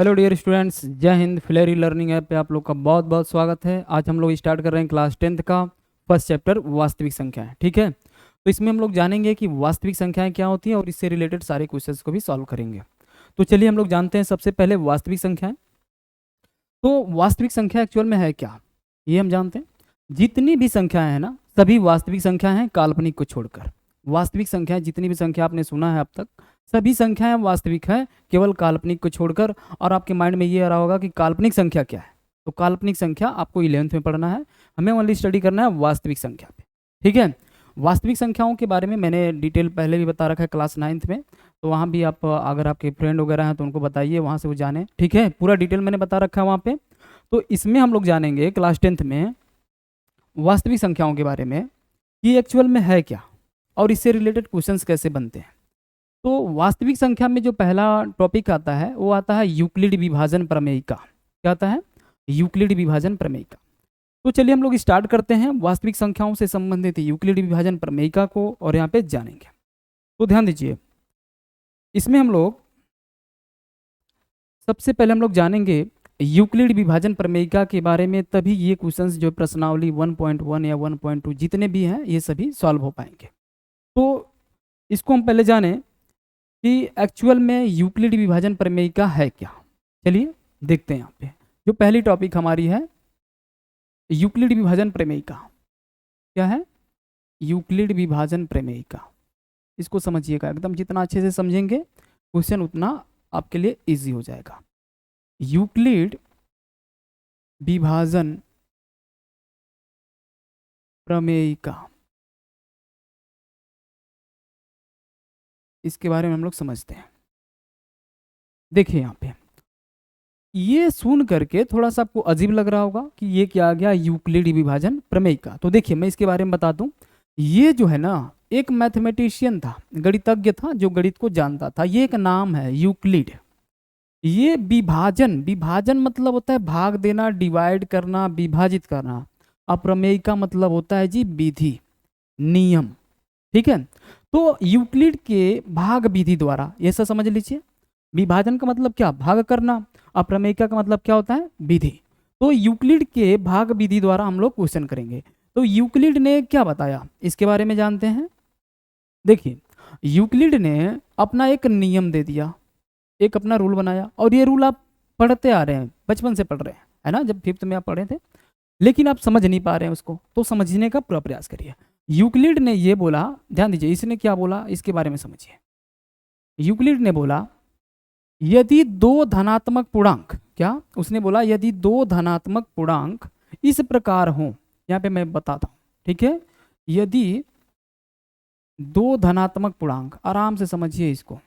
Hello dear students, जय Hind. फ्लेरी learning app पे आप लोग का बहुत बहुत स्वागत है। आज हम लोग स्टार्ट कर रहे हैं क्लास 10th का फर्स्ट चैप्टर वास्तविक संख्याएं। ठीक है, तो इसमें हम लोग जानेंगे कि वास्तविक संख्याएं क्या होती हैं और इससे रिलेटेड सारे क्वेश्चंस को भी सॉल्व करेंगे। तो चलिए हम लोग जानते हैं सबसे पहले वास्तविक संख्याएं। तो वास्तविक संख्या एक्चुअल में है क्या, ये हम जानते हैं। जितनी भी संख्याएं हैं ना, सभी वास्तविक संख्या हैं काल्पनिक को छोड़कर। वास्तविक संख्याएं, जितनी भी संख्या आपने सुना है अब तक, सभी संख्याएं वास्तविक हैं केवल काल्पनिक को छोड़कर। और आपके माइंड में ये आ रहा होगा कि काल्पनिक संख्या क्या है। तो काल्पनिक संख्या आपको 11th में पढ़ना है, हमें ओनली स्टडी करना है वास्तविक संख्या पे। ठीक है, वास्तविक संख्याओं के बारे में मैंने डिटेल पहले भी बता रखा है क्लास 9th में। तो वहाँ भी आप अगर आपके फ्रेंड वगैरह हैं तो उनको बताइए, वहाँ से वो जाने। ठीक है, पूरा डिटेल मैंने बता रखा है वहाँ पे। तो इसमें हम लोग जानेंगे क्लास 10th में वास्तविक संख्याओं के बारे में कि एक्चुअल में है क्या और इससे रिलेटेड क्वेश्चंस कैसे बनते हैं। तो वास्तविक संख्या में जो पहला टॉपिक आता है वो आता है यूक्लिड विभाजन प्रमेय का। क्या आता है? यूक्लिड विभाजन प्रमेय का। तो चलिए हम लोग स्टार्ट करते हैं वास्तविक संख्याओं से संबंधित यूक्लिड विभाजन प्रमेय को और यहाँ पे जानेंगे। तो ध्यान दीजिए, इसमें हम लोग सबसे पहले हम लोग जानेंगे यूक्लिड विभाजन प्रमेय के बारे में। तभी ये क्वेश्चंस जो प्रश्नावली 1.1 या 1.2 जितने भी हैं ये सभी सॉल्व हो पाएंगे। तो इसको हम पहले जानें कि एक्चुअल में यूक्लिड विभाजन प्रमेय का है क्या। चलिए देखते हैं। यहाँ पे जो पहली टॉपिक हमारी है यूक्लिड विभाजन प्रमेय का। क्या है? यूक्लिड विभाजन प्रमेय का। इसको समझिएगा एकदम, जितना अच्छे से समझेंगे क्वेश्चन उतना आपके लिए इजी हो जाएगा। यूक्लिड विभाजन प्रमेय का, इसके बारे में हम लोग समझते हैं। देखिए यहाँ पे ये सुन करके थोड़ा सा आपको अजीब लग रहा होगा कि ये क्या आ गया यूक्लिड विभाजन प्रमेय का। तो देखिए मैं इसके बारे में बता दूं। ये जो है ना, एक मैथमेटिशियन था, गणितज्ञ था जो गणित को जानता था। ये एक नाम है यूक्लिड। ये विभाजन, विभाजन मतलब होता है भाग देना, डिवाइड करना, विभाजित करना। और प्रमेय का मतलब होता है जी विधि, नियम। ठीक है, तो यूक्लिड के भाग विधि द्वारा, ये सब समझ लीजिए। विभाजन का मतलब क्या? भाग करना। और प्रमेय का मतलब क्या होता है? विधि। तो यूक्लिड के भाग विधि द्वारा हम लोग क्वेश्चन करेंगे। तो यूक्लिड ने क्या बताया इसके बारे में जानते हैं। देखिए यूक्लिड ने अपना एक नियम दे दिया, एक अपना रूल बनाया। और ये रूल आप पढ़ते आ रहे हैं, बचपन से पढ़ रहे हैं, है ना, जब 5th में आप पढ़े थे। लेकिन आप समझ नहीं पा रहे हैं उसको, तो समझने का पूरा प्रयास करिए। यूक्लिड ने ये बोला, ध्यान दीजिए इसने क्या बोला इसके बारे में समझिए। यूक्लिड ने बोला यदि दो धनात्मक पूर्णांक, क्या उसने बोला? यदि दो धनात्मक पूर्णांक इस प्रकार हो, यहाँ पे मैं बताता हूँ। ठीक है, यदि दो धनात्मक पूर्णांक, आराम से समझिए इसको,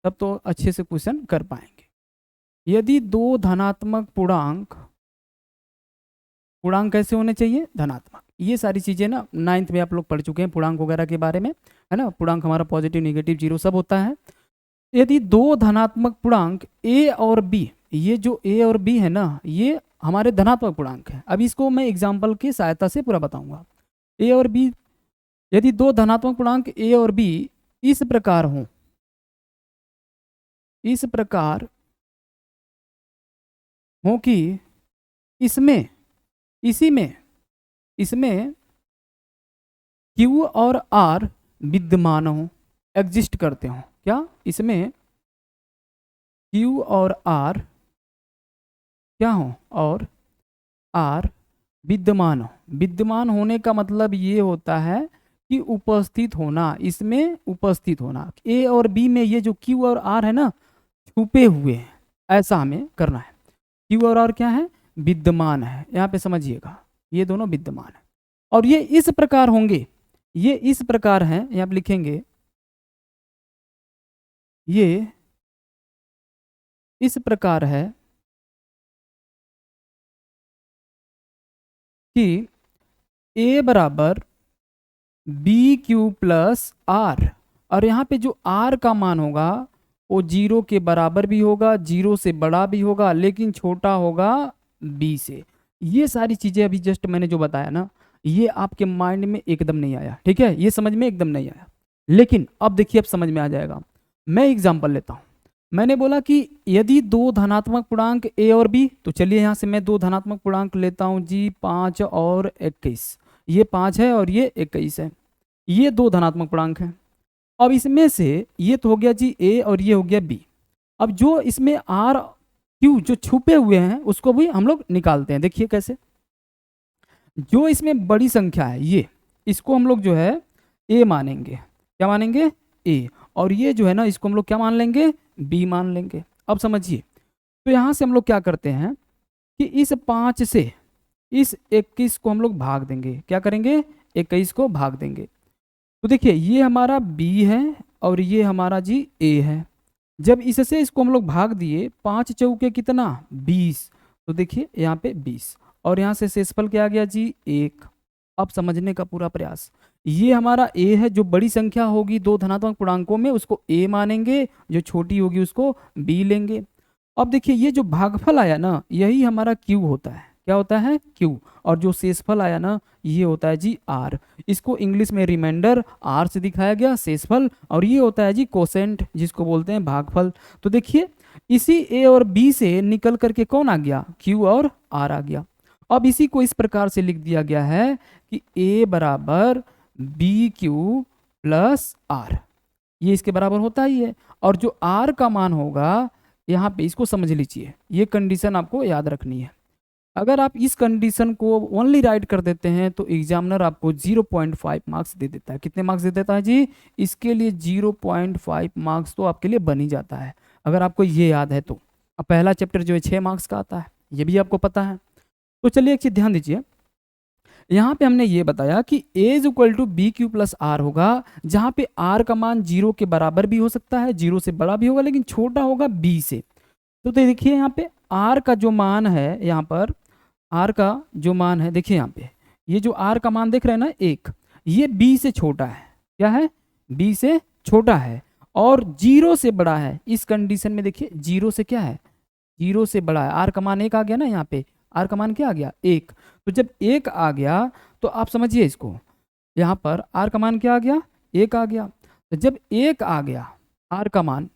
तब तो अच्छे से क्वेश्चन कर पाएंगे। यदि दो धनात्मक पूर्णांक, पूर्णांक कैसे होने चाहिए? धनात्मक। ये सारी चीजें ना 9th में आप लोग पढ़ चुके हैं पूर्णांक वगैरह के बारे में, है ना। पूर्णांक हमारा पॉजिटिव, नेगेटिव, जीरो सब होता है। यदि दो धनात्मक पूर्णांक ए और बी, ये जो ए और बी है ना, ये हमारे धनात्मक पूर्णांक है। अब इसको मैं एग्जाम्पल की सहायता से पूरा बताऊंगा। ए और बी, यदि दो धनात्मक पूर्णांक ए और बी इस प्रकार हो, इस प्रकार हो कि इसमें, इसी में, इसमें क्यू और आर विद्यमान हो, एग्जिस्ट करते हो। क्या? इसमें क्यू और आर क्या हो? और आर विद्यमान हो। विद्यमान होने का मतलब ये होता है कि उपस्थित होना, इसमें उपस्थित होना। ए और बी में ये जो क्यू और आर है ना, छुपे हुए हैं, ऐसा हमें करना है। क्यू और आर क्या है? विद्यमान है। यहाँ पे समझिएगा, ये दोनों विद्यमान है और ये इस प्रकार होंगे। ये इस प्रकार है, यहाँ पे लिखेंगे ये इस प्रकार है कि ए बराबर बी क्यू प्लस आर। और यहाँ पे जो आर का मान होगा वो 0 के बराबर भी होगा, 0 से बड़ा भी होगा, लेकिन छोटा होगा बी से। ये सारी चीजें अभी जस्ट मैंने जो बताया ना, ये आपके माइंड में एकदम नहीं आया। ठीक है, ये समझ में एकदम नहीं आया, लेकिन अब देखिए अब समझ में आ जाएगा। मैं एग्जांपल लेता हूँ। मैंने बोला कि यदि दो धनात्मक पूर्णांक ए और बी, तो चलिए यहाँ से मैं दो धनात्मक पूर्णांक लेता हूँ जी, 5 और 21। ये 5 है और ये 21 है, ये दो धनात्मक पूर्णांक हैं। अब इसमें से ये तो हो गया जी ए और ये हो गया बी। अब जो इसमें आर क्यू जो छुपे हुए हैं उसको भी हम लोग निकालते हैं। देखिए कैसे, जो इसमें बड़ी संख्या है ये, इसको हम लोग जो है ए मानेंगे। क्या मानेंगे? ए। और ये जो है ना, इसको हम लोग क्या मान लेंगे? बी मान लेंगे। अब समझिए, तो यहाँ से हम लोग क्या करते हैं कि इस 5 से इस 21 को हम लोग भाग देंगे। क्या करेंगे? 21 को भाग देंगे। तो देखिए ये हमारा बी है और ये हमारा जी ए है। जब इससे इसको हम लोग भाग दिए, 5 चौके कितना? 20। तो देखिए यहाँ पे 20 और यहाँ से शेषफल क्या आ गया जी? 1। अब समझने का पूरा प्रयास, ये हमारा ए है, जो बड़ी संख्या होगी दो धनात्मक पूर्णांकों में उसको ए मानेंगे, जो छोटी होगी उसको बी लेंगे। अब देखिए ये जो भागफल आया ना, यही हमारा क्यू होता है। क्या होता है? क्यू। और जो शेषफल आया ना, ये होता है जी आर। इसको इंग्लिश में रिमाइंडर आर से दिखाया गया, शेषफल, और ये होता है जी कोसेंट, जिसको बोलते हैं भागफल। तो देखिए इसी ए और बी से निकल करके कौन आ गया? क्यू और आर आ गया। अब इसी को इस प्रकार से लिख दिया गया है कि ए बराबर बी क्यू प्लस आर, ये इसके बराबर होता ही है। और जो आर का मान होगा यहाँ पे, इसको समझ लीजिए, ये कंडीशन आपको याद रखनी है। अगर आप इस कंडीशन को ओनली राइट कर देते हैं तो एग्जामिनर आपको 0.5 मार्क्स दे देता है। कितने मार्क्स दे देता है जी? इसके लिए 0.5 मार्क्स तो आपके लिए बन ही जाता है, अगर आपको ये याद है तो। अब पहला चैप्टर जो है 6 मार्क्स का आता है, ये भी आपको पता है। तो चलिए एक चीज ध्यान दीजिए, यहाँ पे हमने ये बताया कि a is equal to b q plus r होगा, जहाँ पे r का मान 0 के बराबर भी हो सकता है, 0 से बड़ा भी होगा, लेकिन छोटा होगा b से। तो देखिए यहाँ पे r का जो मान है, यहाँ पर r का जो मान है, देखिए यहाँ पे ये जो r का मान देख रहे हैं ना 1, ये b से छोटा है। क्या है? b से छोटा है और 0 से बड़ा है। इस कंडीशन में देखिए 0 से क्या है? 0 से बड़ा है। r का मान 1 आ गया ना, यहाँ पे r का मान क्या आ गया? 1। तो जब 1 आ गया तो आप समझिए इसको, यहाँ पर r का मान क्या आ गया? 1 आ गया। तो जब 1 आ गया r का मान,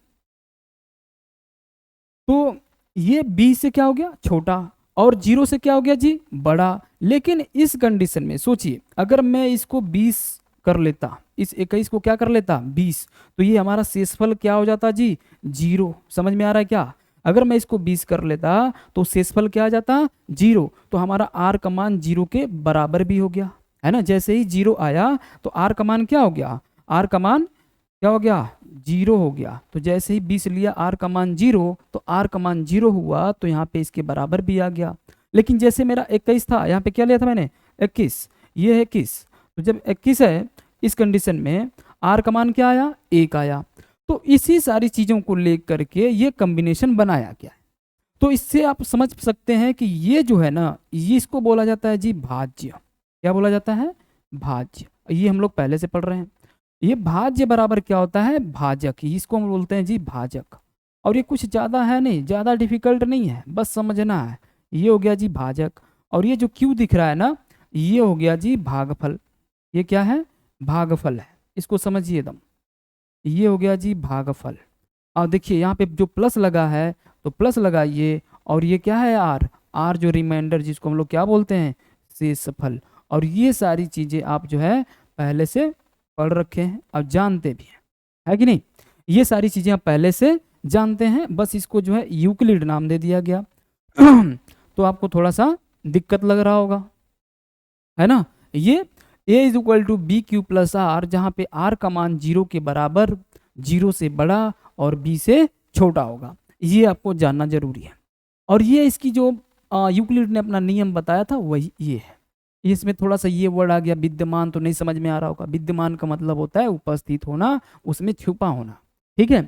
तो ये b से क्या हो गया? छोटा, और 0 से क्या हो गया जी? बड़ा। लेकिन इस कंडीशन में सोचिए, अगर मैं इसको 20 कर लेता, इस 21 को क्या कर लेता? 20, तो ये हमारा शेषफल क्या हो जाता जी? 0। समझ में आ रहा है क्या? अगर मैं इसको 20 कर लेता तो शेषफल क्या आ जाता? 0। तो हमारा r का मान 0 के बराबर भी हो गया, है ना। जैसे ही 0 आया तो r का मान क्या हो गया? r का मान क्या हो गया? 0 हो गया। तो जैसे ही 20 लिया, r का मान 0, तो r का मान 0 हुआ, तो यहाँ पे इसके बराबर भी आ गया। लेकिन जैसे मेरा 21 था, यहाँ पे क्या लिया था मैंने? 21, ये है 21। तो जब 21 है, इस कंडीशन में r का मान क्या आया? 1 आया। तो इसी सारी चीज़ों को लेकर के ये कॉम्बिनेशन बनाया गया है। तो इससे आप समझ सकते हैं कि ये जो है ना, ये इसको बोला जाता है जी भाज्य। क्या बोला जाता है? भाज्य। ये हम लोग पहले से पढ़ रहे हैं। ये भाज्य बराबर क्या होता है? भाजक। इसको हम बोलते हैं जी भाजक। और ये कुछ ज़्यादा है नहीं, ज़्यादा डिफिकल्ट नहीं है, बस समझना है। ये हो गया जी भाजक, और ये जो क्यू दिख रहा है ना, ये हो गया जी भागफल। ये क्या है? भागफल है, इसको समझिए एकदम। ये हो गया जी भागफल। और देखिए यहाँ पे जो प्लस लगा है तो प्लस लगाइए, और ये क्या है? आर। आर जो रिमाइंडर, जिसको हम लोग क्या बोलते हैं? शेषफल। और ये सारी चीज़ें आप जो है पहले से पढ़ रखे हैं, अब जानते भी हैं, है कि नहीं? ये सारी चीज़ें आप पहले से जानते हैं, बस इसको जो है यूक्लिड नाम दे दिया गया। तो आपको थोड़ा सा दिक्कत लग रहा होगा, है ना। ये a is equal to b q plus r, जहाँ पे r का मान 0 के बराबर, 0 से बड़ा और b से छोटा होगा, ये आपको जानना जरूरी है। और ये इसकी जो यूक्लिड ने अपना नियम बताया था वही ये है। इसमें थोड़ा सा ये वर्ड आ गया विद्यमान, तो नहीं समझ में आ रहा होगा। विद्यमान का मतलब होता है उपस्थित होना, उसमें छुपा होना, ठीक है।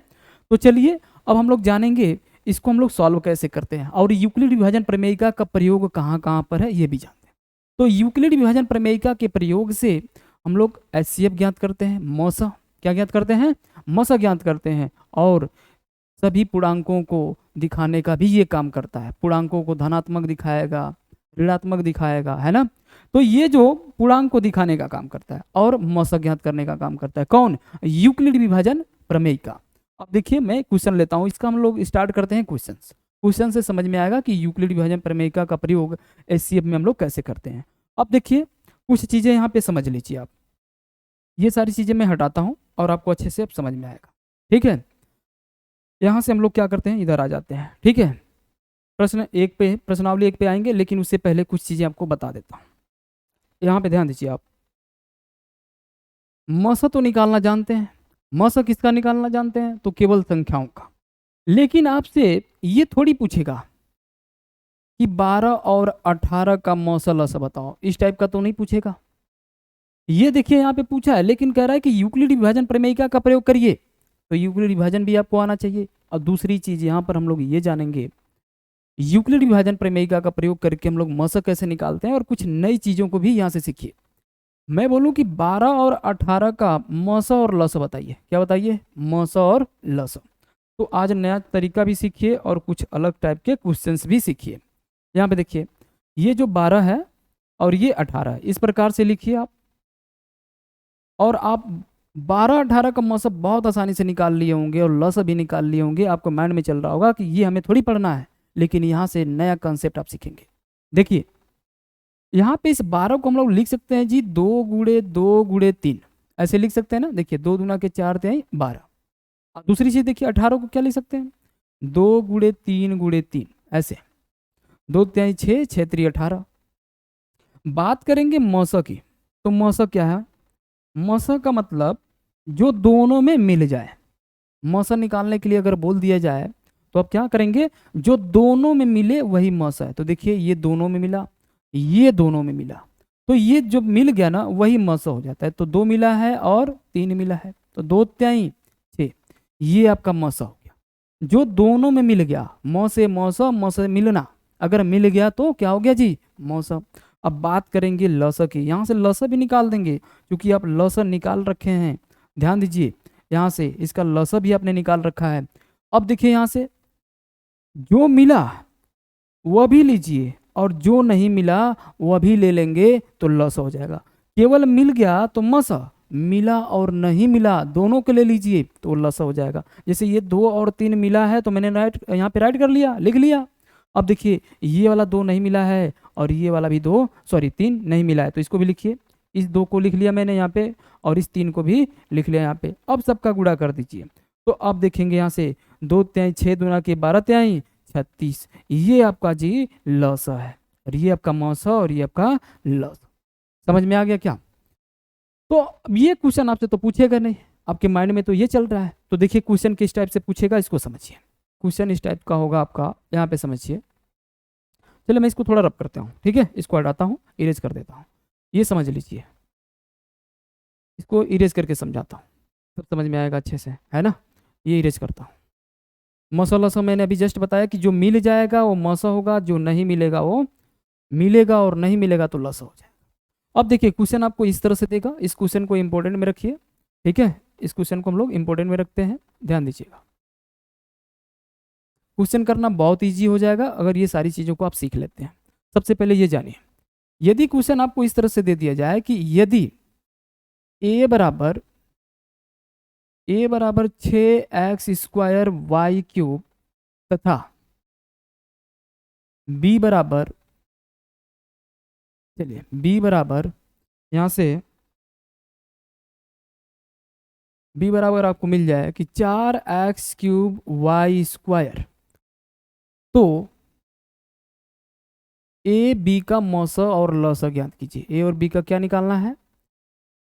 तो चलिए अब हम लोग जानेंगे इसको हम लोग सॉल्व कैसे करते हैं, और यूक्लिड विभाजन प्रमेयिका का प्रयोग कहाँ कहाँ पर है ये भी जानते हैं। तो यूक्लिड विभाजन प्रमेयिका के प्रयोग से हम लोग HCF ज्ञात करते हैं, मौसा क्या ज्ञात करते हैं? मौसा ज्ञात करते हैं, और सभी पूर्णांकों को दिखाने का भी ये काम करता है। पूर्णांकों को धनात्मक दिखाएगा, ऋणात्मक दिखाएगा, है ना। तो ये जो पूर्णांक को दिखाने का काम करता है और मौसा ज्ञात करने का काम करता है, कौन? यूक्लिड विभाजन प्रमेयिका। अब देखिए मैं क्वेश्चन लेता हूँ, इसका हम लोग स्टार्ट करते हैं क्वेश्चन। क्वेश्चन से समझ में आएगा कि यूक्लिड विभाजन प्रमेयिका का प्रयोग एचसीएफ में हम लोग कैसे करते हैं। अब देखिए कुछ चीज़ें यहाँ पे समझ लीजिए आप, ये सारी चीज़ें मैं हटाता हूँ और आपको अच्छे से अब समझ में आएगा। ठीक है, यहाँ से हम लोग क्या करते हैं, इधर आ जाते हैं। ठीक है, प्रश्न एक पे, प्रश्नावली एक पे आएंगे, लेकिन उससे पहले कुछ चीज़ें आपको बता देता हूँ। यहाँ पे ध्यान दीजिए आप, मस तो निकालना जानते हैं, मस किसका निकालना जानते हैं, तो केवल संख्याओं का। लेकिन आपसे ये थोड़ी पूछेगा कि 12 और 18 का मौसल बताओ, इस टाइप का तो नहीं पूछेगा। ये देखिए यहाँ पे पूछा है, लेकिन कह रहा है कि यूक्लिड विभाजन प्रमेयिका का प्रयोग करिए, तो यूक्लिड विभाजन भी आपको आना चाहिए। और दूसरी चीज यहाँ पर हम लोग ये जानेंगे, यूक्लिड विभाजन प्रमेयिका का प्रयोग करके हम लोग मस कैसे निकालते हैं, और कुछ नई चीजों को भी यहाँ से सीखिए। मैं बोलूँ कि 12 और 18 का मस और लस बताइए, क्या बताइए, मस और लस। तो आज नया तरीका भी सीखिए और कुछ अलग टाइप के क्वेश्चंस भी सीखिए। यहाँ पे देखिए, ये जो 12 है और ये 18 है, इस प्रकार से लिखिए आप, और आप 12-18 का मौसम बहुत आसानी से निकाल लिए होंगे और लस भी निकाल लिए होंगे। आपको माइंड में चल रहा होगा कि ये हमें थोड़ी पढ़ना है, लेकिन यहाँ से नया कंसेप्ट आप सीखेंगे। देखिए यहाँ पे इस 12 को हम लोग लिख सकते हैं जी 2 × 2 × 3, ऐसे लिख सकते हैं ना। देखिए 2 दूना के 4 तिहाई 12। दूसरी चीज देखिए 18 को क्या लिख सकते हैं, 2 × 3 × 3, ऐसे 2 तिहाई 6, 6 3 18। बात करेंगे मौसा की, तो मौसा क्या है, मौसा का मतलब जो दोनों में मिल जाए। मौसा निकालने के लिए अगर बोल दिया जाए तो आप क्या करेंगे, जो दोनों में मिले वही मौसा है। तो देखिए ये दोनों में मिला, ये दोनों में मिला, तो ये जो मिल गया ना वही मौसा हो जाता है। तो 2 मिला है और 3 मिला है, तो 2 तिहाई 6, ये आपका मौसा हो गया। जो दोनों में मिल गया, मौसे मौसा, मौसे मिलना, अगर मिल गया तो क्या हो गया जी, मौसा। अब बात करेंगे लस की, यहाँ से लस भी निकाल देंगे, क्योंकि आप लस निकाल रखे हैं। ध्यान दीजिए, यहाँ से इसका लस भी आपने निकाल रखा है। अब देखिए यहाँ से जो मिला वह भी लीजिए और जो नहीं मिला वह भी ले लेंगे, तो लस हो जाएगा। केवल मिल गया तो मस, मिला और नहीं मिला दोनों के ले लीजिए तो लस हो जाएगा। जैसे ये 2 और 3 मिला है तो मैंने राइट यहाँ पे राइट कर लिया, लिख लिया। अब देखिए ये वाला 2 नहीं मिला है और ये वाला भी 3 नहीं मिला है, तो इसको भी लिखिए। इस 2 को लिख लिया मैंने यहाँ पे और इस 3 को भी लिख लिया यहाँ पे। अब सबका गुणा कर दीजिए, तो अब देखेंगे यहाँ से 2 तिहाई 6 दूना के 12 तिहाई 36, ये आपका जी लस है, और ये आपका मौस और ये आपका लस। समझ में आ गया क्या? तो अब ये क्वेश्चन आपसे तो पूछेगा नहीं, आपके माइंड में तो ये चल रहा है। तो देखिए क्वेश्चन किस टाइप से पूछेगा, इसको समझिए। क्वेश्चन इस टाइप का होगा आपका, यहाँ पे समझिए। चलिए मैं इसको थोड़ा रब करता हूँ, ठीक है, इसको हटाता हूँ, इरेज कर देता हूँ। ये समझ लीजिए, इसको इरेज करके समझाता हूँ, तब समझ में आएगा अच्छे से, है ना। ये इरेज करता हूँ। मौसा लसा मैंने अभी जस्ट बताया कि जो मिल जाएगा वो मौसा होगा, जो नहीं मिलेगा वो मिलेगा, और नहीं मिलेगा तो लसा हो जाएगा। अब देखिए क्वेश्चन आपको इस तरह से देगा, इस क्वेश्चन को इंपॉर्टेंट में रखिए, ठीक है, इस क्वेश्चन को हम लोग इंपॉर्टेंट में रखते हैं, ध्यान दीजिएगा। क्वेश्चन करना बहुत ईजी हो जाएगा अगर ये सारी चीज़ों को आप सीख लेते हैं। सबसे पहले ये जानिए, यदि क्वेश्चन आपको इस तरह से दे दिया जाए कि यदि a बराबर 6x² y³ तथा b बराबर, चलिए b बराबर यहाँ से b बराबर आपको मिल जाए कि 4x³ y², तो ए बी का मौसा और लसा ज्ञात कीजिए। ए और बी का क्या निकालना है,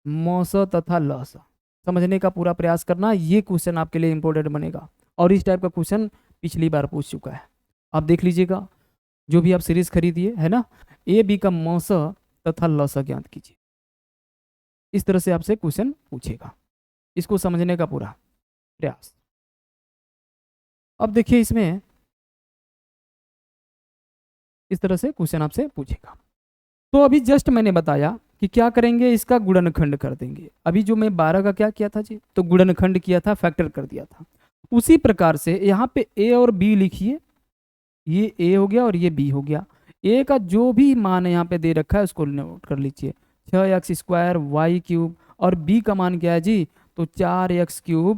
मौसा तथा लसा। समझने का पूरा प्रयास करना, ये क्वेश्चन आपके लिए इंपॉर्टेंट बनेगा, और इस टाइप का क्वेश्चन पिछली बार पूछ चुका है। आप देख लीजिएगा, जो भी आप सीरीज खरीदिए, है ना, ए बी का मौसा तथा लसा ज्ञात कीजिए। इस तरह से आपसे क्वेश्चन पूछेगा, इसको समझने का पूरा प्रयास। अब देखिए इसमें इस तरह से क्वेश्चन आपसे पूछेगा। तो अभी जस्ट मैंने बताया कि क्या करेंगे, इसका गुणनखंड कर देंगे। अभी जो मैं 12 का क्या किया था जी, तो गुणनखंड किया था, फैक्टर कर दिया था। उसी प्रकार से यहाँ पे ए और बी लिखिए, ये ए हो गया और ये बी हो गया। ए का जो भी मान यहाँ पे दे रखा है उसको नोट कर लीजिए, 6x² y³ और बी का मान क्या है जी, तो 4x³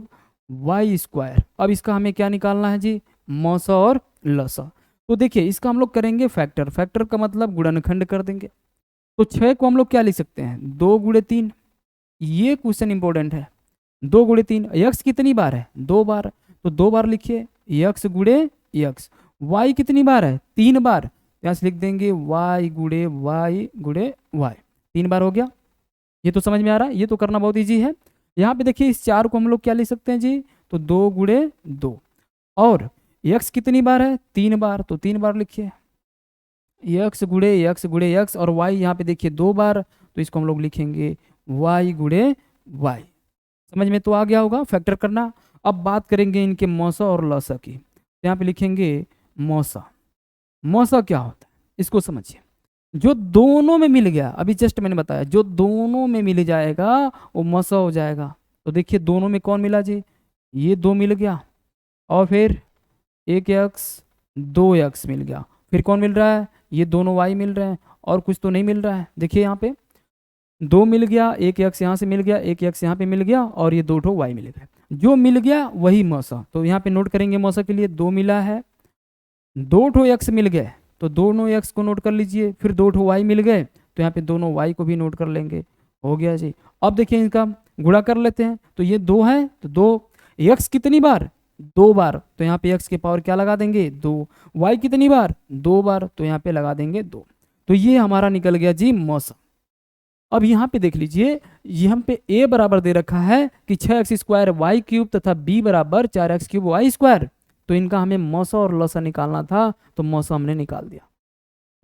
वाई स्क्वायर। अब इसका हमें क्या निकालना है जी, मौसा और लसा। तो देखिए इसका हम लोग करेंगे फैक्टर, फैक्टर का मतलब गुणनखंड कर देंगे। तो 6 को हम लोग क्या लिख सकते हैं, 2 × 3। ये क्वेश्चन इंपॉर्टेंट है, 2 × 3। यक्स कितनी बार है, 2 बार, तो 2 बार लिखिए यक्स गुणे यक्स। वाई कितनी बार है, 3 बार, यहाँ से लिख देंगे वाई गुणे वाई, 3 बार हो गया। ये तो समझ में आ रहा है, ये तो करना बहुत ईजी है। यहाँ पे देखिए इस 4 को हम लोग क्या लिख सकते हैं जी, तो 2 × 2। और यक्स कितनी बार है, 3 बार, तो 3 बार लिखिए यक्स गुणे यक्स। और वाई यहाँ पे देखिए 2 बार, तो इसको हम लोग लिखेंगे वाई गुणे वाई। समझ में तो आ गया होगा फैक्टर करना। अब बात करेंगे इनके मौसा और लसा की, तो यहाँ पे लिखेंगे मौसा। मौसा क्या होता है इसको समझिए, जो दोनों में मिल गया, अभी जस्ट मैंने बताया, जो दोनों में मिल जाएगा वो मौसा हो जाएगा। तो देखिए दोनों में कौन मिला जी, ये 2 मिल गया, और फिर 1 x 2 x मिल गया। फिर कौन मिल रहा है, ये दोनों y मिल रहे हैं, और कुछ तो नहीं मिल रहा है। देखिए यहाँ पे 2 मिल गया, 1 x यहाँ से मिल गया, 1 x यहाँ पे मिल गया, और ये 2 y मिल गए। जो मिल गया वही मौसा। तो यहाँ पे नोट करेंगे मौसा के लिए 2 मिला है, 2 x मिल गए, तो दोनों x को नोट कर लीजिए। फिर 2 y मिल गए, तो यहाँ पे दोनों y को भी नोट कर लेंगे। हो गया जी। अब देखिए इनका गुणा कर लेते हैं, तो ये 2 है, तो 2 x कितनी बार, 2 बार, तो यहाँ पे x के पावर क्या लगा देंगे, 2। y कितनी बार, 2 बार, तो यहाँ पे लगा देंगे 2। तो ये हमारा निकल गया जी मौसा। अब यहाँ पे देख लीजिए, यहाँ पे a बराबर दे रखा है कि 6x² y³ तथा b बराबर 4x³ y²। तो इनका हमें मौसा और लसा निकालना था, तो मौसा हमने निकाल दिया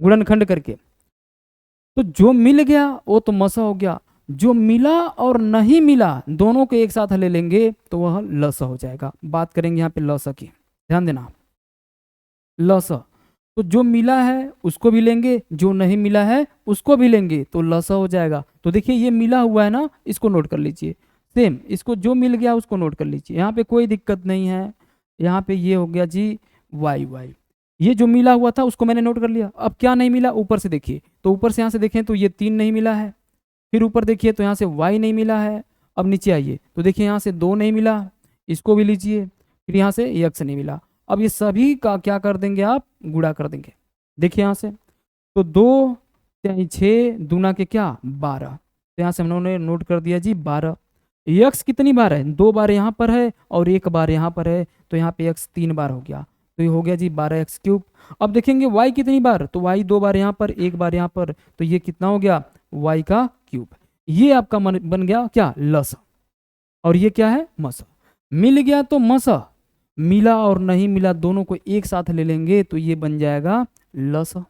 गुणनखंड करके। तो जो मिल गया वो तो मौसा हो गया, जो मिला और नहीं मिला दोनों को एक साथ ले लेंगे तो वह लसा हो जाएगा। बात करेंगे यहाँ पे लसा की, ध्यान देना। लसा, तो जो मिला है उसको भी लेंगे, जो नहीं मिला है उसको भी लेंगे, तो लसा हो जाएगा। तो देखिए ये मिला हुआ है ना, इसको नोट कर लीजिए। सेम इसको जो मिल गया उसको नोट कर लीजिए, यहाँ पे कोई दिक्कत नहीं है। यहाँ पे ये हो गया जी वाई वाई, ये जो मिला हुआ था उसको मैंने नोट कर लिया। अब क्या नहीं मिला, ऊपर से देखिए, तो ऊपर से यहाँ से देखें तो ये 3 नहीं मिला है। फिर ऊपर देखिए तो यहाँ से y नहीं मिला है। अब नीचे आइए तो देखिए यहाँ से 2 नहीं मिला, इसको भी लीजिए। फिर यहाँ से x नहीं मिला। अब ये सभी का क्या कर देंगे आप, गुणा कर देंगे। देखिए यहाँ से तो 2 6 दूना के क्या 12, तो यहाँ से हम लोगों ने नोट कर दिया जी 12। x कितनी बार है, 2 बार यहाँ पर है और 1 बार यहाँ पर है, तो यहाँ पे x 3 बार हो गया, तो ये हो गया जी 12x³। अब देखेंगे y कितनी बार, तो y 2 बार यहाँ पर, 1 बार यहाँ पर, तो ये कितना हो गया y³। ये आपका बन गया क्या, लसा। और ये क्या है, मसा। मिल गया तो मसा, मिला और नहीं मिला दोनों को एक साथ ले लेंगे तो ये बन जाएगा लसा।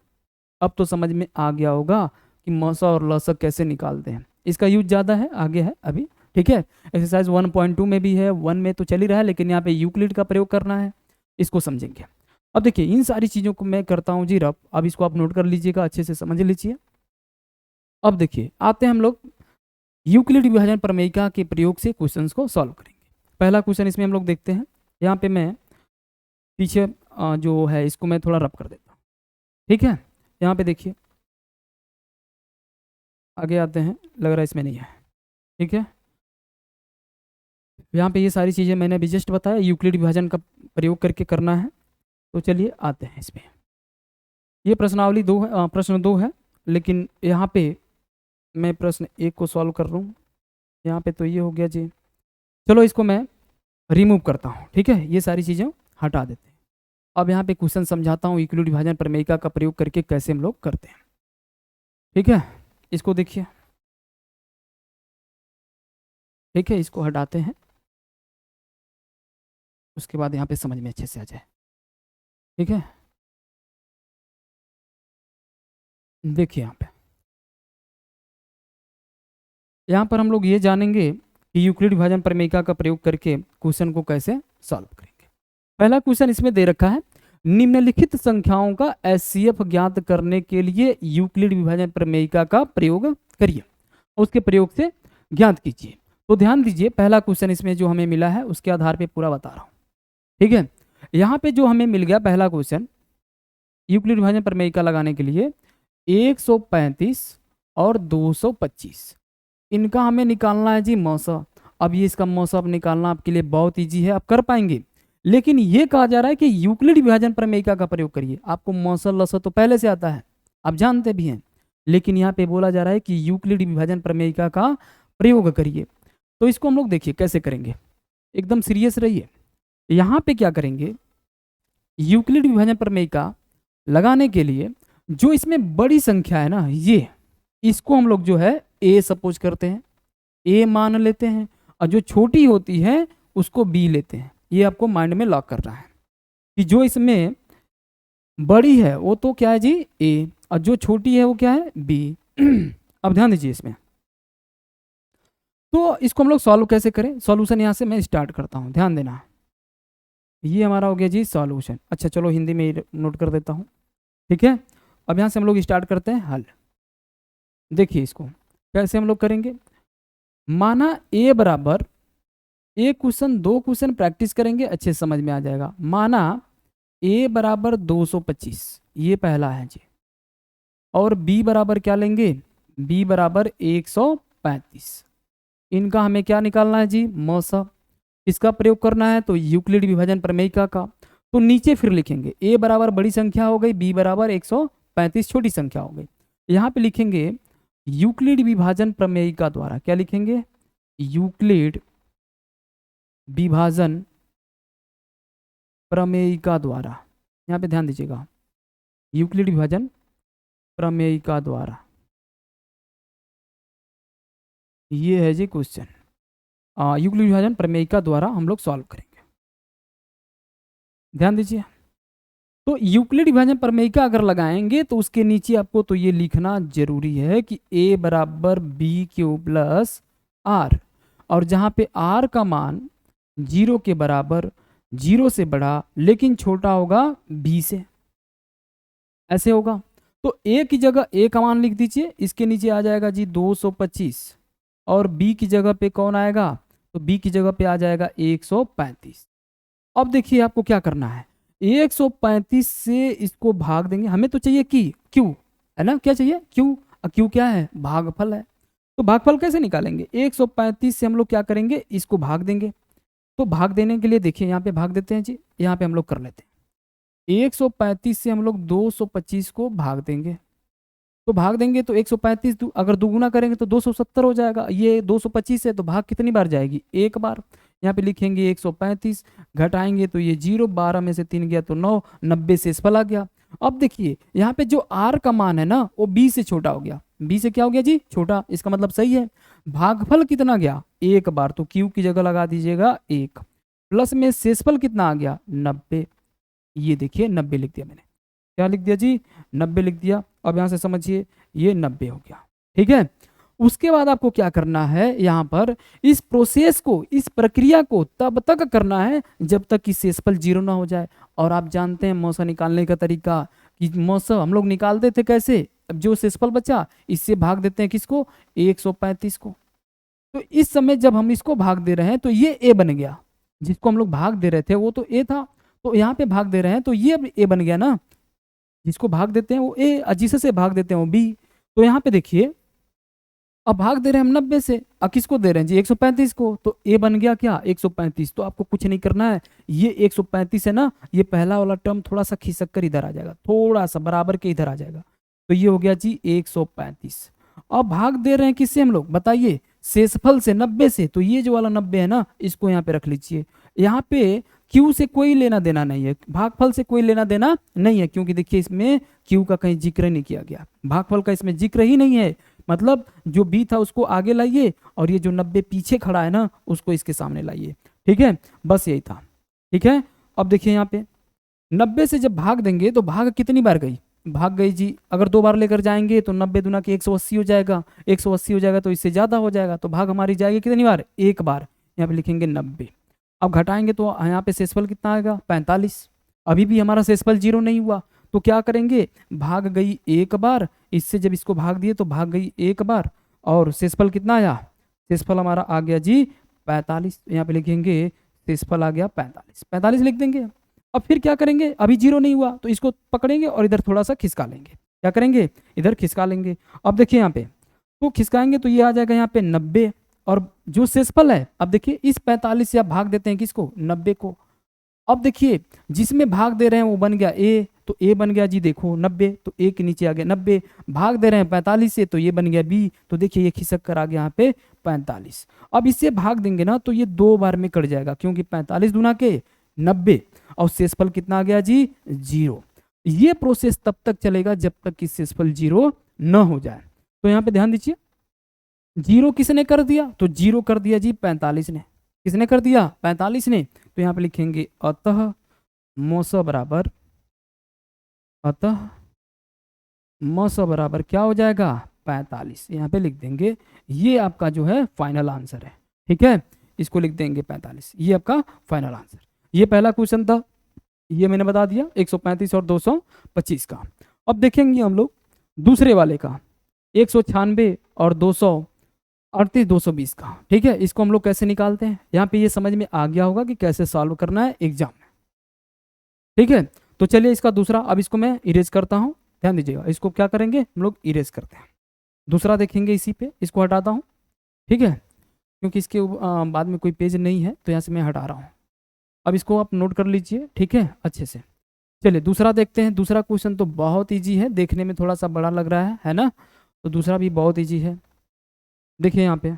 अब तो समझ में आ गया होगा कि मसा और लसा कैसे निकालते हैं। इसका यूज ज़्यादा है, आगे है अभी, ठीक है। एक्सरसाइज 1.2 में भी है, 1 में तो चल ही रहा है, लेकिन यहाँ पे यूक्लिड का प्रयोग करना है, इसको समझेंगे। अब देखिए इन सारी चीज़ों को मैं करता हूँ जी रब, अब इसको आप नोट कर लीजिएगा, अच्छे से समझ लीजिए। अब देखिए आते हैं हम लोग यूक्लिड विभाजन प्रमेयिका के प्रयोग से क्वेश्चंस को सॉल्व करेंगे। पहला क्वेश्चन इसमें हम लोग देखते हैं। यहाँ पे मैं पीछे जो है इसको मैं थोड़ा रब कर देता हूँ, ठीक है। यहाँ पे देखिए आगे आते हैं, लग रहा है इसमें नहीं है, ठीक है। यहाँ पे ये सारी चीज़ें मैंने अभी जस्ट बताया, यूक्लिड विभाजन का प्रयोग करके करना है। तो चलिए आते हैं इसमें। ये प्रश्नावली 2 है, प्रश्न 2 है, लेकिन यहाँ पे मैं प्रश्न 1 को सॉल्व कर रहा हूँ। यहाँ पे तो ये हो गया जी, चलो इसको मैं रिमूव करता हूँ, ठीक है, ये सारी चीज़ें हटा देते हैं। अब यहाँ पे क्वेश्चन समझाता हूँ यूक्लिड विभाजन प्रमेयिका का प्रयोग करके कैसे हम लोग करते हैं, ठीक है। इसको देखिए, ठीक है, इसको हटाते हैं, उसके बाद यहाँ पे समझ में अच्छे से आ जाए, ठीक है। देखिए यहाँ पर हम लोग ये जानेंगे कि यूक्लिड विभाजन प्रमेयिका का प्रयोग करके क्वेश्चन को कैसे सॉल्व करेंगे। पहला क्वेश्चन इसमें दे रखा है, निम्नलिखित संख्याओं का एचसीएफ ज्ञात करने के लिए यूक्लिड विभाजन प्रमेयिका का प्रयोग करिए, उसके प्रयोग से ज्ञात कीजिए। तो ध्यान दीजिए, पहला क्वेश्चन इसमें जो हमें मिला है उसके आधार पे पूरा बता रहा हूँ, ठीक है। यहाँ पे जो हमें मिल गया पहला क्वेश्चन, यूक्लिड विभाजन प्रमेयिका लगाने के लिए 135 और 225, इनका हमें निकालना है जी मौसा। अब ये इसका मौसम निकालना आपके लिए बहुत ईजी है, आप कर पाएंगे। लेकिन ये कहा जा रहा है कि यूक्लिड विभाजन प्रमेयिका का प्रयोग करिए। आपको मौसम लसर तो पहले से आता है, आप जानते भी हैं, लेकिन यहाँ पे बोला जा रहा है कि यूक्लिड विभाजन प्रमेयिका का प्रयोग करिए। तो इसको हम लोग देखिए कैसे करेंगे, एकदम सीरियस रहिए। यहाँ पे क्या करेंगे, यूक्लिड विभाजन प्रमेयिका लगाने के लिए जो इसमें बड़ी संख्या है ना, ये इसको हम लोग जो है ए सपोज करते हैं, ए मान लेते हैं, और जो छोटी होती है उसको बी लेते हैं। ये आपको माइंड में लॉक करना है कि जो इसमें बड़ी है वो तो क्या है जी ए, और जो छोटी है वो क्या है बी। अब ध्यान दीजिए इसमें, तो इसको हम लोग सॉल्व कैसे करें। सॉल्यूशन यहाँ से मैं स्टार्ट करता हूँ, ध्यान देना। ये हमारा हो गया जी सॉल्यूशन। अच्छा चलो हिंदी में नोट कर देता हूँ, ठीक है। अब यहाँ से हम लोग स्टार्ट करते हैं हल। देखिए इसको कैसे हम लोग करेंगे। माना ए बराबर, एक क्वेश्चन दो क्वेश्चन प्रैक्टिस करेंगे, अच्छे समझ में आ जाएगा। माना ए बराबर 225, ये पहला है जी, और बी बराबर क्या लेंगे, बी बराबर 135। इनका हमें क्या निकालना है जी, मौसा। इसका प्रयोग करना है तो यूक्लिड विभाजन प्रमेयिका का। तो नीचे फिर लिखेंगे ए बराबर बड़ी संख्या हो गई, बी बराबर 135 छोटी संख्या हो गई। यहाँ पे लिखेंगे यूक्लिड विभाजन प्रमेयिका द्वारा, क्या लिखेंगे, यूक्लिड विभाजन प्रमेयिका द्वारा। यहाँ पे ध्यान दीजिएगा, यूक्लिड विभाजन प्रमेयिका द्वारा, ये है जी क्वेश्चन। यूक्लिड विभाजन प्रमेयिका द्वारा हम लोग सॉल्व करेंगे, ध्यान दीजिए। तो यूक्लिड विभाजन प्रमेयिका अगर लगाएंगे तो उसके नीचे आपको तो ये लिखना जरूरी है कि a बराबर बी क्यू प्लस आर, और जहाँ पे r का मान 0 के बराबर, 0 से बड़ा लेकिन छोटा होगा b से, ऐसे होगा। तो a की जगह a का मान लिख दीजिए, इसके नीचे आ जाएगा जी 225, और b की जगह पे कौन आएगा, तो b की जगह पे आ जाएगा 135। अब देखिए आपको क्या करना है, 135 से इसको भाग देंगे। हमें तो चाहिए कि क्यू है ना, क्या चाहिए क्यू, क्यू क्या है, भागफल है। तो भागफल कैसे निकालेंगे, 135 से हम लोग क्या करेंगे, इसको भाग देंगे। तो भाग देने के लिए देखिए यहाँ पे भाग देते हैं जी, यहाँ पे हम लोग कर लेते हैं। 135 से हम लोग 225 को भाग देंगे। तो भाग देंगे तो 135 अगर दुगुना करेंगे तो 270 हो जाएगा। ये 225 है तो भाग कितनी बार जाएगी, एक बार। यहाँ पे लिखेंगे 135, घटाएंगे तो ये 0, 12 में से 3 गया तो 9, 90 से शेषफल आ गया। अब देखिए यहाँ पे जो r का मान है ना वो b से छोटा हो गया, b से क्या हो गया जी छोटा, इसका मतलब सही है। भागफल कितना गया, एक बार, तो q की जगह लगा दीजिएगा 1, प्लस में शेषफल कितना आ गया 90। ये देखिए 90 लिख दिया मैंने, क्या लिख दिया जी 90 लिख दिया। अब यहाँ से समझिए ये 90 हो गया, ठीक है। उसके बाद आपको क्या करना है, यहाँ पर इस प्रोसेस को, इस प्रक्रिया को तब तक करना है जब तक कि शेषफल 0 ना हो जाए। और आप जानते हैं मौसा निकालने का तरीका, कि मौसा हम लोग निकालते थे कैसे, अब जो शेषफल बचा इससे भाग देते हैं किसको, 135 को। तो इस समय जब हम इसको भाग दे रहे हैं तो ये a बन गया, जिसको हम लोग भाग दे रहे थे वो तो a था, तो यहाँ पे भाग दे रहे हैं तो ये अब a बन गया ना, जिसको भाग देते हैं वो a, जिससे भाग देते हैं वो b। तो यहाँ पे देखिए अब भाग दे रहे हैं हम 90 से, अब किसको दे रहे हैं जी 135 को, तो a बन गया क्या 135। तो आपको कुछ नहीं करना है, ये 135 है ना, ये पहला वाला टर्म थोड़ा सा खिसक कर इधर आ जाएगा, थोड़ा सा बराबर के इधर आ जाएगा, तो ये हो गया जी 135। अब भाग दे रहे हैं किससे हम लोग बताइए, शेषफल से 90 से, तो ये जो वाला 90 है ना इसको यहाँ पे रख लीजिए। यहाँ पे क्यू से कोई लेना देना नहीं है, भागफल से कोई लेना देना नहीं है, क्योंकि देखिए इसमें क्यू का कहीं जिक्र नहीं किया गया, भागफल का इसमें जिक्र ही नहीं है। मतलब जो बी था उसको आगे लाइए और ये जो 90 पीछे खड़ा है ना उसको इसके सामने लाइए, ठीक है, बस यही था, ठीक है। अब देखिए यहाँ पे 90 से जब भाग देंगे तो भाग कितनी बार गई, भाग गई जी, अगर 2 बार लेकर जाएंगे तो 90 दूना के 180 हो जाएगा, 180 हो जाएगा तो इससे ज़्यादा हो जाएगा, तो भाग हमारी जाएगी कितनी बार, एक बार। यहाँ पे लिखेंगे 90। अब घटाएंगे तो यहाँ पे शेषफल कितना आएगा 45। अभी भी हमारा शेषफल 0 नहीं हुआ, तो क्या करेंगे, भाग गई एक बार, इससे जब इसको भाग दिए तो भाग गई एक बार, और शेषफल कितना आया, शेषफल हमारा आ गया जी 45। यहाँ पे लिखेंगे शेषफल आ गया 45, 45 लिख देंगे। अब फिर क्या करेंगे, अभी 0 नहीं हुआ तो इसको पकड़ेंगे और इधर थोड़ा सा खिसका लेंगे, क्या करेंगे इधर खिसका लेंगे। अब देखिए यहाँ पे तो खिसकाएंगे तो ये आ जाएगा यहाँ पे 90, और जो शेषफल है, अब देखिए इस 45 से आप भाग देते हैं किसको, 90 को। अब देखिए जिसमें भाग दे रहे हैं वो बन गया ए, तो ए बन गया जी देखो 90, तो ए के नीचे आ गया 90। भाग दे रहे हैं 45 से, तो ये बन गया बी, तो देखिए ये खिसक कर आ गया यहाँ पे 45। अब इससे भाग देंगे ना तो ये 2 बार में कट जाएगा, क्योंकि 45 दूना के 90, और शेषफल कितना आ गया जी 0। ये प्रोसेस तब तक चलेगा जब तक कि शेषफल 0 न हो जाए। तो यहाँ पे ध्यान दीजिए, 0 किसने कर दिया, तो 0 कर दिया जी 45 ने। किसने कर दिया, 45 ने। तो यहाँ पे लिखेंगे अतः मौस बराबर, अतः मौस बराबर क्या हो जाएगा 45, यहाँ पे लिख देंगे। ये आपका जो है फाइनल आंसर है, ठीक है, इसको लिख देंगे 45, ये आपका फाइनल आंसर। ये पहला क्वेश्चन था, ये मैंने बता दिया 135 और 225 का। अब देखेंगे हम लोग दूसरे वाले का, 196 और 238 220 का। ठीक है, इसको हम लोग कैसे निकालते हैं, यहाँ पे ये समझ में आ गया होगा कि कैसे सॉल्व करना है एग्जाम में। ठीक है, तो चलिए इसका दूसरा, अब इसको मैं इरेज करता हूँ, ध्यान दीजिएगा। इसको क्या करेंगे हम लोग, इरेज करते हैं। दूसरा देखेंगे इसी पे, इसको हटाता हूँ, ठीक है, क्योंकि इसके बाद में कोई पेज नहीं है, तो यहाँ से मैं हटा रहा हूँ। अब इसको आप नोट कर लीजिए, ठीक है, अच्छे से। चलिए दूसरा देखते हैं। दूसरा क्वेश्चन तो बहुत ईजी है, देखने में थोड़ा सा बड़ा लग रहा है ना, तो दूसरा भी बहुत ईजी है। देखिए यहाँ पे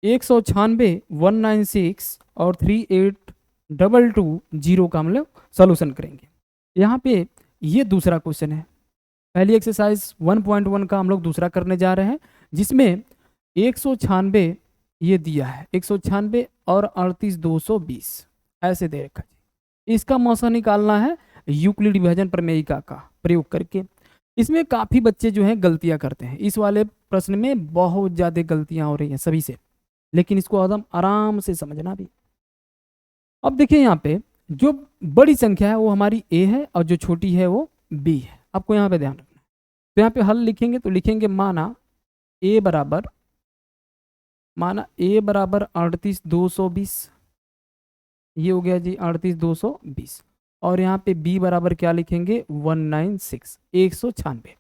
196, 196 और 3822 का हम लोग सोल्यूशन करेंगे। यहाँ पे ये दूसरा क्वेश्चन है। पहली एक्सरसाइज 1.1 का हम लोग दूसरा करने जा रहे हैं, जिसमें 196 ये दिया है, 196 और 38 220 ऐसे दे रखा है। इसका मौसा निकालना है यूक्लिड विभाजन प्रमेयिका का प्रयोग करके। इसमें काफ़ी बच्चे जो हैं गलतियां करते हैं, इस वाले प्रश्न में बहुत ज़्यादा गलतियां हो रही हैं सभी से, लेकिन इसको एकदम आराम से समझना भी। अब देखिए यहाँ पे जो बड़ी संख्या है वो हमारी ए है, और जो छोटी है वो बी है, आपको यहाँ पे ध्यान रखना है। तो यहाँ पे हल लिखेंगे तो लिखेंगे माना ए बराबर 38 220, ये हो गया जी 38 220, और यहाँ पे b बराबर क्या लिखेंगे 196 196।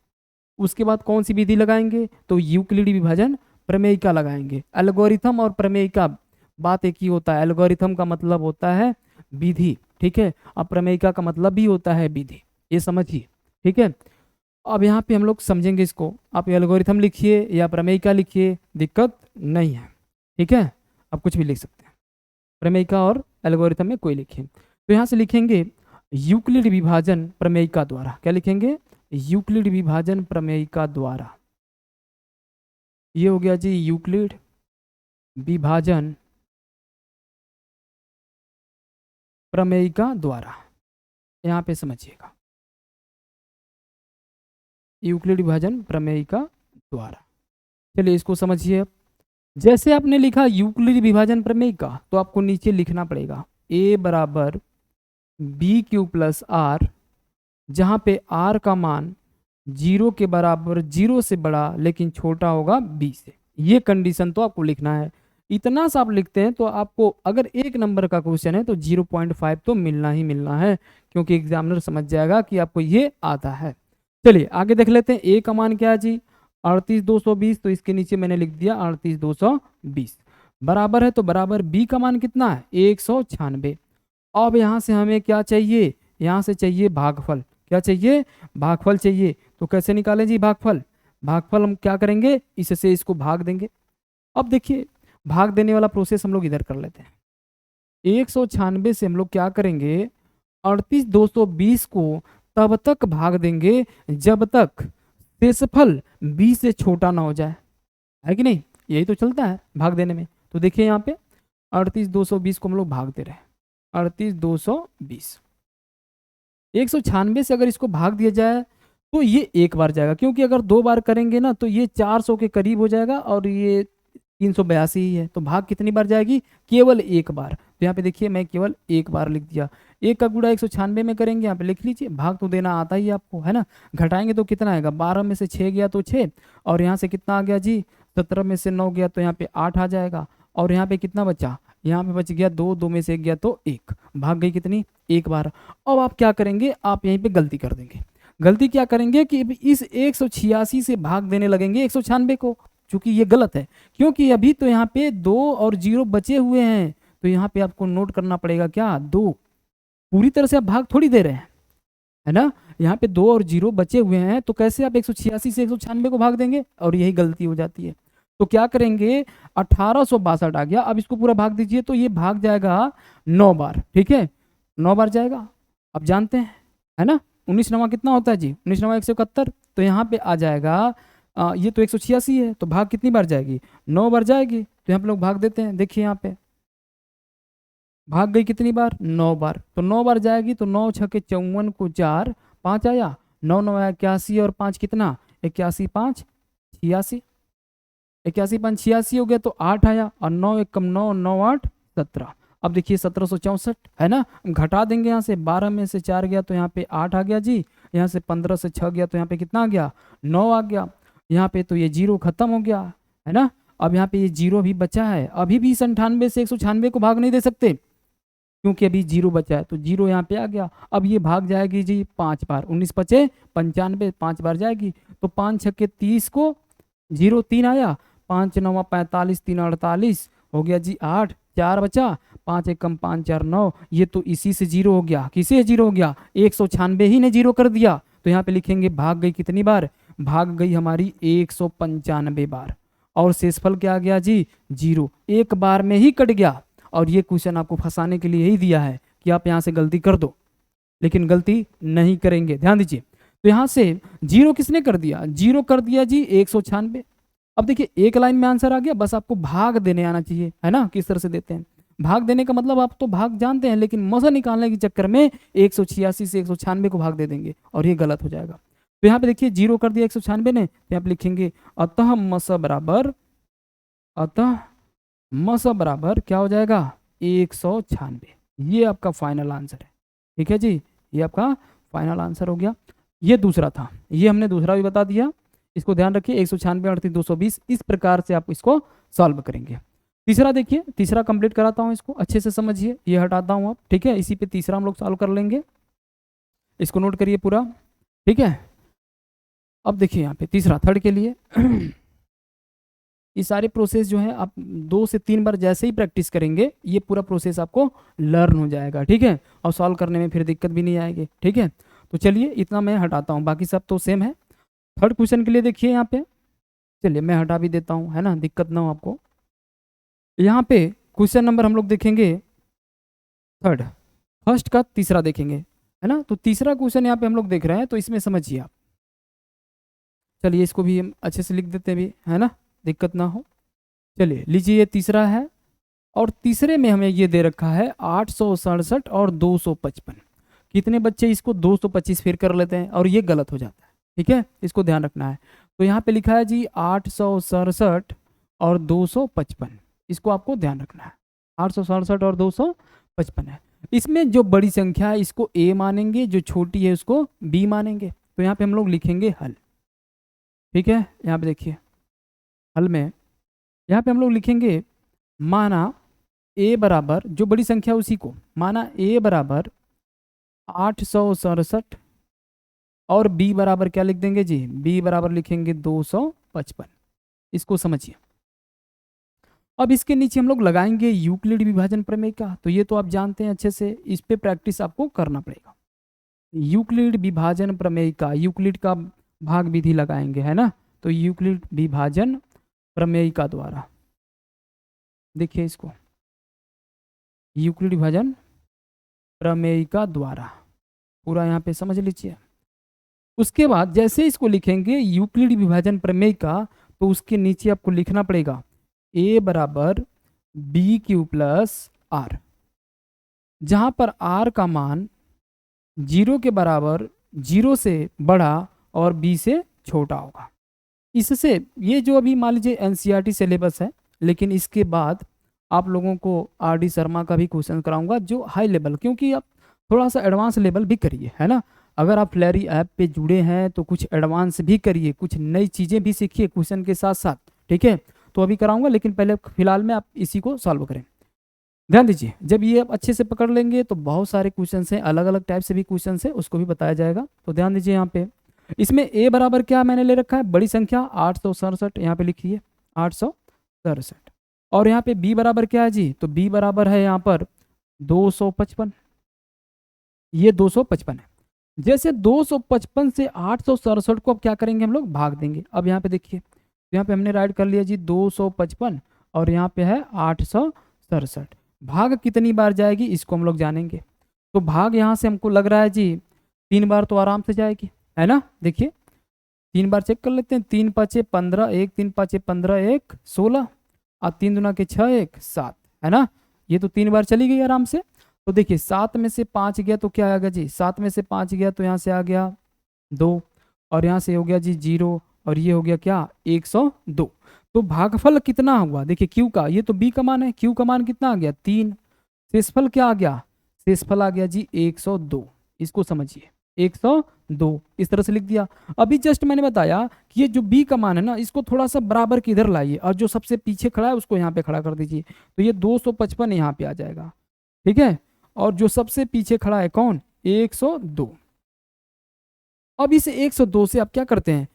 उसके बाद कौन सी विधि लगाएंगे, तो यूक्लिड विभाजन प्रमेयिका लगाएंगे। एल्गोरिथम और प्रमेयिका बात एक ही होता है, एल्गोरिथम का मतलब होता है विधि, ठीक है, और प्रमेयिका का मतलब भी होता है विधि, ये समझिए, ठीक है। अब यहाँ पे हम लोग समझेंगे इसको, आप एल्गोरिथम लिखिए या प्रमेयिका लिखिए, दिक्कत नहीं है, ठीक है, आप कुछ भी लिख सकते हैं, प्रमेयिका और एल्गोरिथम में कोई लिखिए। तो यहाँ से लिखेंगे यूक्लिड विभाजन प्रमेयिका द्वारा, क्या लिखेंगे, यूक्लिड विभाजन प्रमेयिका द्वारा। ये हो गया जी यूक्लिड विभाजन प्रमेयिका द्वारा, यहाँ पे समझिएगा, यूक्लिड विभाजन प्रमेयिका द्वारा। चलिए इसको समझिए। जैसे आपने लिखा यूक्लिड विभाजन प्रमेयिका, तो आपको नीचे लिखना पड़ेगा a बराबर BQ प्लस आर, जहाँ पे r का मान 0 के बराबर, 0 से बड़ा लेकिन छोटा होगा b से। ये कंडीशन तो आपको लिखना है। इतना सा आप लिखते हैं तो आपको, अगर 1 नंबर का क्वेश्चन है तो 0.5 तो मिलना ही मिलना है, क्योंकि एग्जामिनर समझ जाएगा कि आपको ये आता है। चलिए आगे देख लेते हैं। a का मान क्या है जी 38 220, तो इसके नीचे मैंने लिख दिया 38 220 बराबर है, तो बराबर b का मान कितना है 196। अब यहाँ से हमें क्या चाहिए, यहाँ से चाहिए भागफल। क्या चाहिए, भागफल चाहिए। तो कैसे निकालें जी भागफल, भागफल हम क्या करेंगे, इससे इसको भाग देंगे। अब देखिए भाग देने वाला प्रोसेस हम लोग इधर कर लेते हैं। 196 से हम लोग क्या करेंगे, 38 220 को तब तक भाग देंगे जब तक शेषफल b से छोटा ना हो जाए, है कि नहीं, यही तो चलता है भाग देने में। तो देखिए यहाँ पे 38 220 को हम लोग भाग दे रहे हैं, 38 220, 196 से अगर इसको भाग दिया जाए तो ये एक बार जाएगा, क्योंकि अगर 2 बार करेंगे ना तो ये 400 के करीब हो जाएगा, और ये 382 ही है, तो भाग कितनी बार जाएगी, केवल एक बार। तो यहाँ पे देखिए मैं केवल एक बार लिख दिया। 1 का गुणा 196 में करेंगे, यहाँ पे लिख लीजिए, भाग तो देना आता ही आपको है ना। घटाएंगे तो कितना आएगा, 12 में से 6 गया तो 6, और यहाँ से कितना आ गया जी 17 में से 9 गया तो यहाँ पे 8 आ जाएगा, और यहाँ पे कितना बचा, यहाँ पे बच गया 2, 2 में से 1 गया तो 1, भाग गई कितनी, एक बार। अब आप क्या करेंगे, आप यहीं पे गलती कर देंगे। गलती क्या करेंगे कि इस 186 से भाग देने लगेंगे 196 को, चूंकि ये गलत है, क्योंकि अभी तो यहाँ पे 2 और 0 बचे हुए हैं, तो यहाँ पे आपको नोट करना पड़ेगा क्या, 2। पूरी तरह से आप भाग थोड़ी दे रहे हैं, है ना। यहाँ पे 2 और 0 बचे हुए हैं, तो कैसे आप 186 से 196 को भाग देंगे, और यही गलती हो जाती है। तो क्या करेंगे, 1862 आ गया, अब इसको पूरा भाग दीजिए, तो ये भाग जाएगा 9 बार, ठीक है, 9 बार जाएगा। अब जानते हैं, है ना, 19 नवा कितना होता है जी, 19 नवा 171, तो यहाँ पे आ जाएगा ये तो 186 है, तो भाग कितनी बार जाएगी, 9 बार जाएगी। तो यहाँ पे लोग भाग देते हैं, देखिए यहाँ पे भाग गई कितनी बार, 9 बार, तो 9 बार जाएगी, तो 9 छके 54 को 4, 5 आया, 9 9 81 और 5 कितना, 81 5 86, 81 5 86 हो गया, तो 8 आया, और 9 1 कम 9, 9 8 17। अब देखिए 1764, है ना, घटा देंगे यहाँ से, 12 में से 4 गया तो यहाँ पे 8 आ गया जी, यहाँ से 15 से 6 गया तो यहाँ पे कितना आ गया, 9 आ गया। यहाँ पे तो ये 0 खत्म हो गया, है ना। अब यहाँ पे ये 0 भी बचा है, अभी भी 98 से 196 को भाग नहीं दे सकते, क्योंकि अभी 0 बचा है, तो 0 यहाँ पे आ गया। अब ये भाग जाएगी जी 5 बार, 19 पचे 95, 5 बार जाएगी, तो 5 छक्के 30 को 0 3 आया, 5 9 45 3 48 हो गया जी 8, 4 बचा, 5 1 कम 5 4 9, ये तो इसी से 0 हो गया, किसे 0 हो गया, 196 ही ने 0 कर दिया। तो यहाँ पे लिखेंगे भाग गई कितनी बार, भाग गई हमारी 195 बार, और शेषफल क्या आ गया जी 0, एक बार में ही कट गया। और ये क्वेश्चन आपको फंसाने के लिए ही दिया है कि आप यहाँ से गलती कर दो, लेकिन गलती नहीं करेंगे, ध्यान दीजिए। तो यहाँ से 0 किसने कर दिया, 0 कर दिया जी 196। अब देखिए एक लाइन में आंसर आ गया, बस आपको भाग देने आना चाहिए, है ना, किस तरह से देते हैं। भाग देने का मतलब आप तो भाग जानते हैं, लेकिन मजा निकालने के चक्कर में 186 से 196 को भाग दे देंगे, और ये गलत हो जाएगा। तो यहाँ पे देखिए 0 कर दिया 196 ने, तो यहाँ पे लिखेंगे अतः मस बराबर क्या हो जाएगा, 196। ये आपका फाइनल आंसर है, ठीक है जी, ये आपका फाइनल आंसर हो गया। ये दूसरा था, ये हमने दूसरा भी बता दिया, इसको ध्यान रखिए, 196 38 220, इस प्रकार से आप इसको सॉल्व करेंगे। तीसरा देखिए, तीसरा कंप्लीट कराता हूँ, इसको अच्छे से समझिए, ये हटाता हूँ आप, ठीक है, इसी पे तीसरा हम लोग सॉल्व कर लेंगे, इसको नोट करिए पूरा, ठीक है। अब देखिए यहाँ पे तीसरा, थर्ड के लिए ये सारे प्रोसेस जो है आप 2 से 3 बार जैसे ही प्रैक्टिस करेंगे, ये पूरा प्रोसेस आपको लर्न हो जाएगा, ठीक है, और सॉल्व करने में फिर दिक्कत भी नहीं आएगी, ठीक है। तो चलिए इतना मैं हटाता हूँ, बाकी सब तो सेम है। थर्ड क्वेश्चन के लिए देखिए यहाँ पे, चलिए मैं हटा भी देता हूँ, है ना, दिक्कत ना हो आपको। यहाँ पे क्वेश्चन नंबर हम लोग देखेंगे थर्ड, फर्स्ट का तीसरा देखेंगे, है ना। तो तीसरा क्वेश्चन यहाँ पे हम लोग देख रहे हैं, तो इसमें समझिए आप, चलिए इसको भी हम अच्छे से लिख देते हैं भी, है ना, दिक्कत ना हो। चलिए लीजिए, ये तीसरा है, और तीसरे में हमें ये दे रखा है 867 और 255। कितने बच्चे इसको 225 फिर कर लेते हैं, और ये गलत हो जाता है, ठीक है, इसको ध्यान रखना है। तो यहाँ पे लिखा है जी 867 और 255, इसको आपको ध्यान रखना है, 867 और 255 है। इसमें जो बड़ी संख्या है इसको a मानेंगे, जो छोटी है उसको b मानेंगे। तो यहाँ पे हम लोग लिखेंगे हल, ठीक है। यहाँ पे देखिए हल में यहाँ पे हम लोग लिखेंगे, माना a बराबर, जो बड़ी संख्या उसी को माना a बराबर 867 और b बराबर क्या लिख देंगे जी, b बराबर लिखेंगे 255। इसको समझिए। अब इसके नीचे हम लोग लगाएंगे यूक्लिड विभाजन प्रमेय का, तो ये तो आप जानते हैं अच्छे से, इस पे प्रैक्टिस आपको करना पड़ेगा। यूक्लिड विभाजन प्रमेय का, यूक्लिड का भाग विधि लगाएंगे, है ना। तो यूक्लिड विभाजन प्रमेय का द्वारा, देखिए इसको, यूक्लिड विभाजन प्रमेय का द्वारा पूरा यहाँ पे समझ लीजिए। उसके बाद जैसे इसको लिखेंगे यूक्लिड विभाजन प्रमेय का, तो उसके नीचे आपको लिखना पड़ेगा a बराबर बी क्यू प्लस आर, जहां पर r का मान 0 के बराबर, 0 से बड़ा और b से छोटा होगा। इससे ये जो अभी मान लीजिए एनसीईआरटी सिलेबस है, लेकिन इसके बाद आप लोगों को आर.डी. शर्मा का भी क्वेश्चन कराऊंगा, जो हाई लेवल, क्योंकि आप थोड़ा सा एडवांस लेवल भी करिए, है ना। अगर आप फ्लैरी ऐप पे जुड़े हैं तो कुछ एडवांस भी करिए, कुछ नई चीज़ें भी सीखिए क्वेश्चन के साथ साथ, ठीक है। तो अभी कराऊंगा, लेकिन पहले फिलहाल में आप इसी को सॉल्व करें। ध्यान दीजिए, जब ये आप अच्छे से पकड़ लेंगे तो बहुत सारे क्वेश्चन हैं, अलग अलग टाइप से भी क्वेश्चन है, उसको भी बताया जाएगा। तो ध्यान दीजिए यहाँ पे, इसमें a बराबर क्या मैंने ले रखा है, बड़ी संख्या 867 यहाँ पे लिखिए, 867। और यहाँ पे b बराबर क्या है जी, तो b बराबर है यहाँ पर 255, ये 255 है। जैसे 255 से 867 को अब क्या करेंगे हम लोग, भाग देंगे। अब यहाँ पे देखिए, यहाँ पे हमने राइट कर लिया जी 255 और यहाँ पे है 867। भाग कितनी बार जाएगी इसको हम लोग जानेंगे। तो भाग यहाँ से हमको लग रहा है जी 3 बार तो आराम से जाएगी, है ना। देखिए 3 बार चेक कर लेते हैं। 3 5 15, 1 3 5 15, 1 16 और 3 दूना के 6, 1 7, है ना। ये तो 3 बार चली गई आराम से। तो देखिए 7 में से 5 गया तो क्या आएगा जी, 7 में से 5 गया तो यहाँ से आ गया 2 और यहाँ से हो गया जी 0 और ये हो गया क्या 102। तो भागफल कितना हुआ, देखिए क्यू का, ये तो बी का मान है, क्यू का मान कितना आ गया 3। शेषफल क्या आ गया, शेषफल आ गया जी 102। इसको समझिए 102 इस तरह से लिख दिया। अभी जस्ट मैंने बताया कि ये जो बी का मान है ना, इसको थोड़ा सा बराबर के इधर लाइए और जो सबसे पीछे खड़ा है उसको यहाँ पे खड़ा कर दीजिए। तो ये 255 यहाँ पे आ जाएगा, ठीक है। और जो सबसे पीछे खड़ा है कौन, 102। अब इस 102 से आप क्या करते हैं,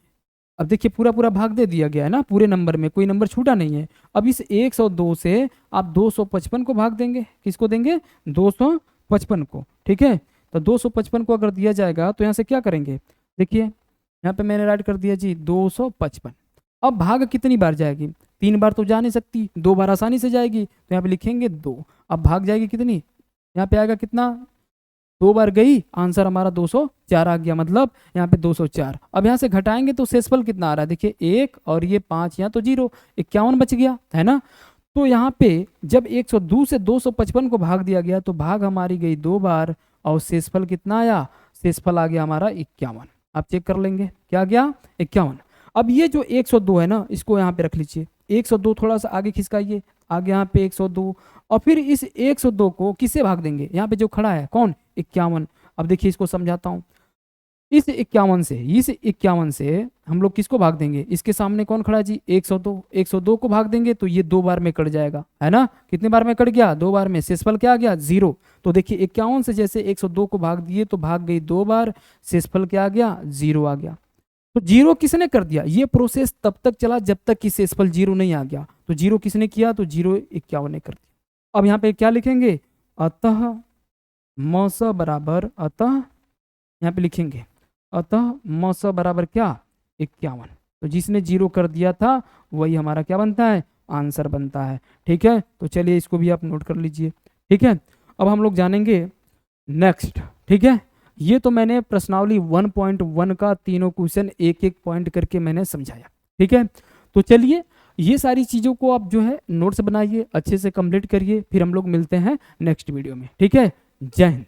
अब देखिए पूरा पूरा भाग दे दिया गया है ना, पूरे नंबर में कोई नंबर छूटा नहीं है। अब इस 102 से आप 255 को भाग देंगे, किसको देंगे 255 को, ठीक है। तो 255 को अगर दिया जाएगा तो यहाँ से क्या करेंगे, देखिए यहाँ पे मैंने राइट कर दिया जी 255। अब भाग कितनी बार जाएगी, 3 बार तो जा नहीं सकती, 2 बार आसानी से जाएगी। तो यहाँ पे लिखेंगे 2। अब भाग जाएगी कितनी, यहाँ पे आएगा कितना, 2 बार गई, आंसर हमारा 204 आ गया, मतलब यहाँ पे 204। अब यहाँ से घटाएंगे तो शेषफल कितना आ रहा है, देखिए 1 और ये 5 यहाँ तो 0, 51 बच गया, है ना। तो यहाँ पे जब 102 से 255 को भाग दिया गया तो भाग हमारी गई 2 बार और शेषफल कितना आया, शेषफल आ गया हमारा 51। आप चेक कर लेंगे क्या गया 51। अब ये जो 102 है ना, इसको यहाँ पे रख लीजिए, 102 थोड़ा सा आगे खिसकाइए, आगे यहाँ पे 102 और फिर इस 102 को किससे भाग देंगे, यहाँ पे जो खड़ा है कौन 51। अब देखिए इसको समझाता हूँ, इस 51 से हम लोग किसको भाग देंगे, इसके सामने कौन खड़ा है जी 102 को भाग देंगे तो ये 2 बार में कट जाएगा, है ना। कितने बार में कट गया, 2 बार में, शेषफल क्या आ गया 0। तो देखिए 51 से जैसे 102 को भाग दिए तो भाग गई 2 बार, शेषफल क्या आ गया 0 आ गया। तो 0 किसने कर दिया, ये प्रोसेस तब तक चला जब तक कि शेषफल 0 नहीं आ गया। तो 0 किसने किया, तो 0 51 ने कर दिया। अब यहाँ पे क्या लिखेंगे, अतः मस बराबर, अतः यहाँ पे लिखेंगे अतः मस बराबर क्या 51। तो जिसने 0 कर दिया था वही हमारा क्या बनता है, आंसर बनता है, ठीक है। तो चलिए इसको भी आप नोट कर लीजिए, ठीक है। अब हम लोग जानेंगे नेक्स्ट, ठीक है। ये तो मैंने प्रश्नावली 1.1 का तीनों क्वेश्चन एक एक पॉइंट करके मैंने समझाया, ठीक है। तो चलिए ये सारी चीज़ों को आप जो है नोट्स बनाइए, अच्छे से कंप्लीट करिए, फिर हम लोग मिलते हैं नेक्स्ट वीडियो में, ठीक है। जय हिंद।